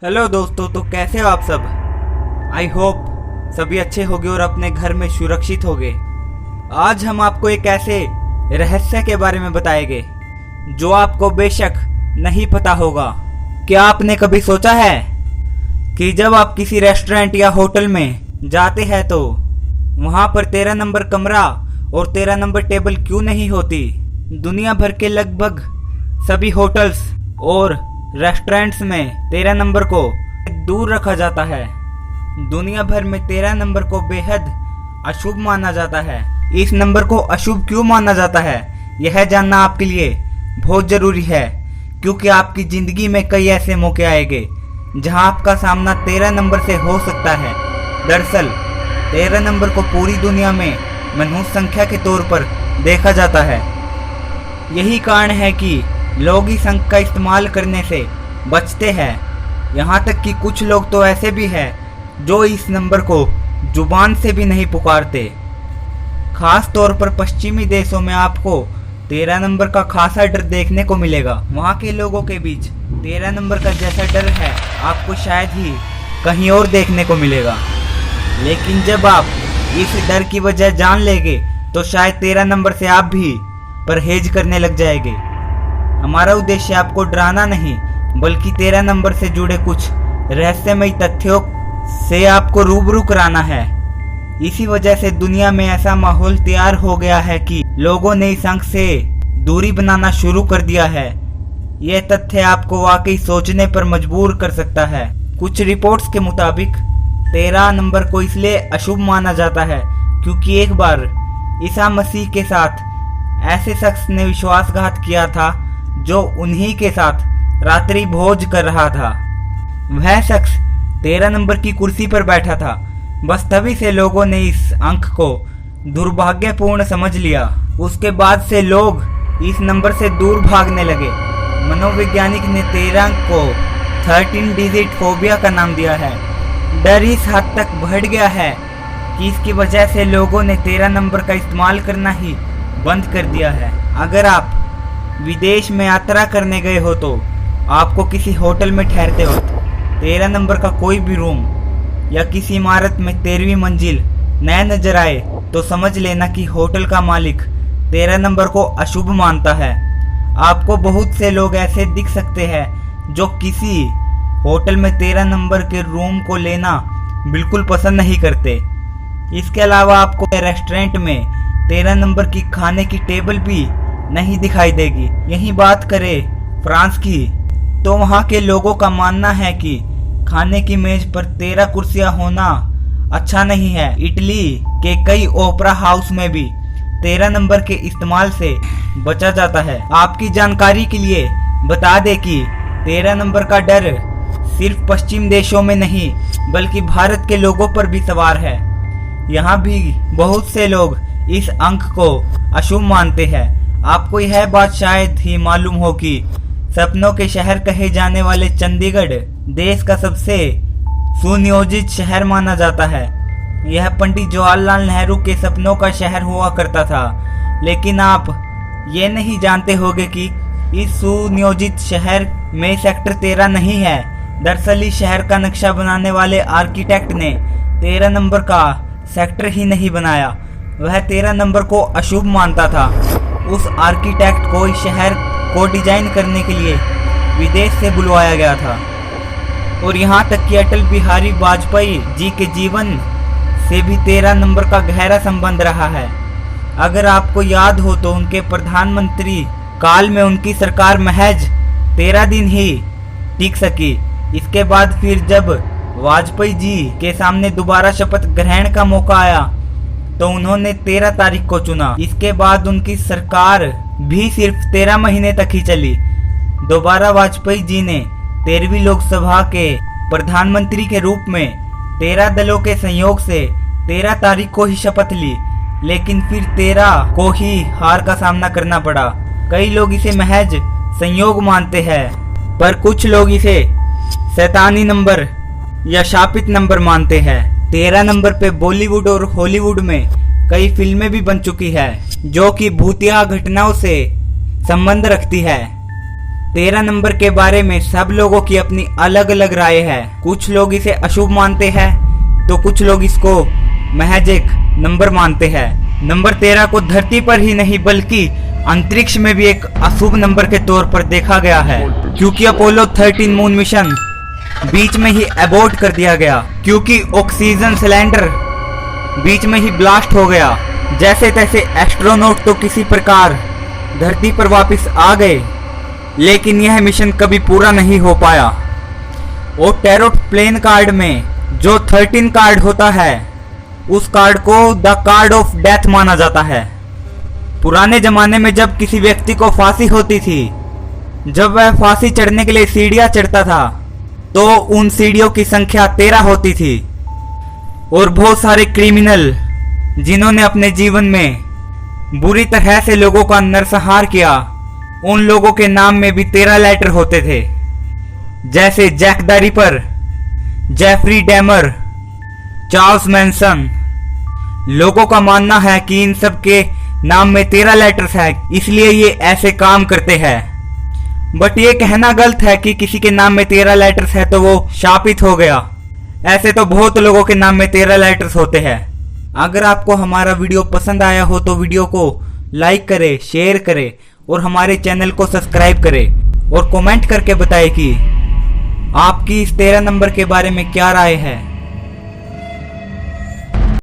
Hello दोस्तों, तो कैसे हो आप सब। आई होप सभी अच्छे होंगे और अपने घर में सुरक्षित होंगे। आज हम आपको एक ऐसे रहस्य के बारे में बताएंगे जो आपको बेशक नहीं पता होगा। क्या आपने कभी सोचा है कि जब आप किसी रेस्टोरेंट या होटल में जाते हैं तो वहां पर 13 नंबर कमरा और 13 नंबर टेबल क्यों नहीं होती। दुनिया भर के लगभग सभी होटल्स और रेस्टोरेंट्स में 13 नंबर को दूर रखा जाता है। दुनिया भर में 13 नंबर को बेहद अशुभ माना जाता है। इस नंबर को अशुभ क्यों माना जाता है, यह जानना आपके लिए बहुत जरूरी है, क्योंकि आपकी जिंदगी में कई ऐसे मौके आएंगे जहां आपका सामना 13 नंबर से हो सकता है। दरअसल 13 नंबर को पूरी दुनिया में मनहूस संख्या के तौर पर देखा जाता है। यही कारण है कि लोग इस अंक का इस्तेमाल करने से बचते हैं। यहाँ तक कि कुछ लोग तो ऐसे भी हैं जो इस नंबर को जुबान से भी नहीं पुकारते। खास तौर पर पश्चिमी देशों में आपको 13 नंबर का खासा डर देखने को मिलेगा। वहाँ के लोगों के बीच 13 नंबर का जैसा डर है आपको शायद ही कहीं और देखने को मिलेगा। लेकिन जब आप इस डर की वजह जान लेंगे तो शायद 13 नंबर से आप भी परहेज करने लग जाएंगे। हमारा उद्देश्य आपको डराना नहीं, बल्कि 13 नंबर से जुड़े कुछ रहस्यमयी तथ्यों से आपको रूबरू कराना है। इसी वजह से दुनिया में ऐसा माहौल तैयार हो गया है कि लोगों ने इस अंक से दूरी बनाना शुरू कर दिया है। यह तथ्य आपको वाकई सोचने पर मजबूर कर सकता है। कुछ रिपोर्ट्स के मुताबिक 13 नंबर को इसलिए अशुभ माना जाता है क्योंकि एक बार ईसा मसीह के साथ ऐसे शख्स ने विश्वासघात किया था जो उन्हीं के साथ रात्रि भोज कर रहा था। वह शख्स 13 नंबर की कुर्सी पर बैठा था। बस तभी से लोगों ने इस अंक को दुर्भाग्यपूर्ण समझ लिया। उसके बाद से लोग इस नंबर से दूर भागने लगे। मनोवैज्ञानिक ने 13 अंक को 13 डिजिट फोबिया का नाम दिया है। डर इस हद तक बढ़ गया है कि इसकी वजह से लोगों ने 13 नंबर का इस्तेमाल करना ही बंद कर दिया है। अगर आप विदेश में यात्रा करने गए हो तो आपको किसी होटल में ठहरते हो 13 नंबर का कोई भी रूम या किसी इमारत में 13वीं मंजिल नया नजर आए तो समझ लेना कि होटल का मालिक 13 नंबर को अशुभ मानता है। आपको बहुत से लोग ऐसे दिख सकते हैं जो किसी होटल में 13 नंबर के रूम को लेना बिल्कुल पसंद नहीं करते। इसके अलावा आपको रेस्टोरेंट में 13 नंबर की खाने की टेबल भी नहीं दिखाई देगी। यही बात करें फ्रांस की तो वहाँ के लोगों का मानना है कि खाने की मेज पर 13 कुर्सियां होना अच्छा नहीं है। इटली के कई ओपेरा हाउस में भी 13 नंबर के इस्तेमाल से बचा जाता है। आपकी जानकारी के लिए बता दें कि 13 नंबर का डर सिर्फ पश्चिम देशों में नहीं बल्कि भारत के लोगों पर भी सवार है। यहाँ भी बहुत से लोग इस अंक को अशुभ मानते हैं। आपको यह बात शायद ही मालूम हो कि सपनों के शहर कहे जाने वाले चंडीगढ़ देश का सबसे सुनियोजित शहर माना जाता है। यह पंडित जवाहरलाल नेहरू के सपनों का शहर हुआ करता था। लेकिन आप ये नहीं जानते होंगे कि इस सुनियोजित शहर में सेक्टर 13 नहीं है। दरअसल इस शहर का नक्शा बनाने वाले आर्किटेक्ट ने 13 नंबर का सेक्टर ही नहीं बनाया, वह 13 नंबर को अशुभ मानता था। उस आर्किटेक्ट को इस शहर को डिजाइन करने के लिए विदेश से बुलवाया गया था। और यहाँ तक कि अटल बिहारी वाजपेयी जी के जीवन से भी 13 नंबर का गहरा संबंध रहा है। अगर आपको याद हो तो उनके प्रधानमंत्री काल में उनकी सरकार महज 13 दिन ही टिक सकी। इसके बाद फिर जब वाजपेयी जी के सामने दोबारा शपथ ग्रहण का मौका आया तो उन्होंने 13 तारीख को चुना। इसके बाद उनकी सरकार भी सिर्फ 13 महीने तक ही चली। दोबारा वाजपेयी जी ने 13वीं लोकसभा के प्रधानमंत्री के रूप में 13 दलों के संयोग से 13 तारीख को ही शपथ ली, लेकिन फिर 13 को ही हार का सामना करना पड़ा। कई लोग इसे महज संयोग मानते हैं, पर कुछ लोग इसे शैतानी नंबर या शापित नंबर मानते हैं। 13 नंबर पे बॉलीवुड और हॉलीवुड में कई फिल्में भी बन चुकी है जो कि भूतिया घटनाओं से संबंध रखती है। 13 नंबर के बारे में सब लोगों की अपनी अलग अलग राय है। कुछ लोग इसे अशुभ मानते हैं तो कुछ लोग इसको महज एक नंबर मानते हैं। नंबर 13 को धरती पर ही नहीं बल्कि अंतरिक्ष में भी एक अशुभ नंबर के तौर पर देखा गया है, क्योंकि अपोलो 13 मून मिशन बीच में ही अबॉर्ट कर दिया गया, क्योंकि ऑक्सीजन सिलेंडर बीच में ही ब्लास्ट हो गया। जैसे तैसे एस्ट्रोनॉट तो किसी प्रकार धरती पर वापस आ गए, लेकिन यह मिशन कभी पूरा नहीं हो पाया। और टैरोट प्लेन कार्ड में जो 13 कार्ड होता है, उस कार्ड को द कार्ड ऑफ डेथ माना जाता है। पुराने जमाने में जब किसी व्यक्ति को फांसी होती थी, जब वह फांसी चढ़ने के लिए सीढ़ियां चढ़ता था, तो उन सीढ़ियों की संख्या 13 होती थी। और बहुत सारे क्रिमिनल जिन्होंने अपने जीवन में बुरी तरह से लोगों का नरसंहार किया, उन लोगों के नाम में भी 13 लेटर होते थे। जैसे Jack the Ripper, Jeffrey Dahmer, Charles Manson. लोगों का मानना है कि इन सब के नाम में 13 लेटर्स हैं, इसलिए ये ऐसे काम करते हैं। बट ये कहना गलत है कि किसी के नाम में 13 लेटर्स है तो वो शापित हो गया। ऐसे तो बहुत लोगों के नाम में 13 लेटर्स होते हैं। अगर आपको हमारा वीडियो पसंद आया हो तो वीडियो को लाइक करें, शेयर करें और हमारे चैनल को सब्सक्राइब करें और कमेंट करके बताएं कि आपकी इस 13 नंबर के बारे में क्या राय है।